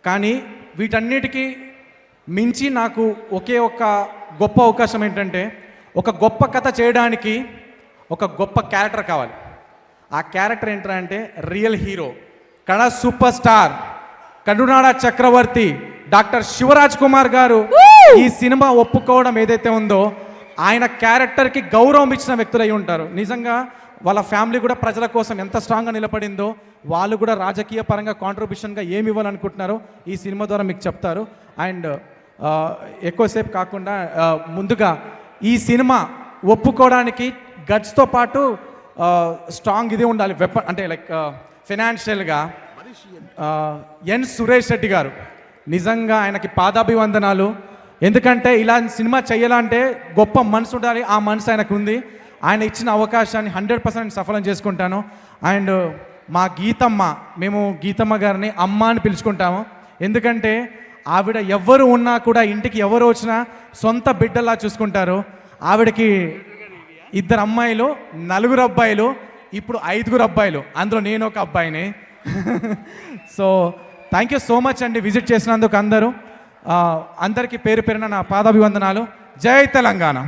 కానీ వీటన్నిటికీ మించి నాకు ఒకే ఒక్క గొప్ప అవకాశం ఏంటంటే, ఒక గొప్ప కథ చేయడానికి ఒక గొప్ప క్యారెక్టర్ కావాలి. ఆ క్యారెక్టర్ ఏంటంటే real hero, Kannada super star, Karunada Chakravarthy doctor Shivaraj Kumar గారు ఈ సినిమా ఒప్పుకోవడం ఏదైతే ఉందో, ఆయన క్యారెక్టర్కి గౌరవం ఇచ్చిన వ్యక్తులు అయి ఉంటారు. నిజంగా వాళ్ళ ఫ్యామిలీ కూడా ప్రజల కోసం ఎంత స్ట్రాంగ్గా నిలబడిందో, వాళ్ళు కూడా రాజకీయ పరంగా కాంట్రిబ్యూషన్గా ఏమి ఇవ్వాలనుకుంటున్నారో ఈ సినిమా ద్వారా మీకు చెప్తారు. అండ్ ఎక్కువసేపు కాకుండా ముందుగా ఈ సినిమా ఒప్పుకోవడానికి గట్స్తో పాటు స్ట్రాంగ్ ఇది ఉండాలి, వెపన్ అంటే లైక్ ఫైనాన్షియల్గా. ఎన్ సురేష్ రెడ్డి గారు నిజంగా ఆయనకి పాదాభివందనాలు. ఎందుకంటే ఇలా సినిమా చేయాలంటే గొప్ప మనసు ఉండాలి, ఆ మనసు ఆయనకు ఉంది. ఆయన ఇచ్చిన అవకాశాన్ని 100% సఫలం చేసుకుంటాను. అండ్ మా గీతమ్మ, మేము గీతమ్మ గారిని అమ్మ అని పిలుచుకుంటాము. ఎందుకంటే ఆవిడ ఎవరు ఉన్నా కూడా, ఇంటికి ఎవరు వచ్చినా సొంత బిడ్డలా చూసుకుంటారు. ఆవిడకి 2 అమ్మాయిలు, 4 అబ్బాయిలు, ఇప్పుడు 5 అబ్బాయిలు, అందులో నేను ఒక అబ్బాయిని. So thank you so much అండి విజిట్ చేసినందుకు అందరూ. అందరికీ పేరు పేరున నా పాదాభివందనాలు. జై తెలంగాణ.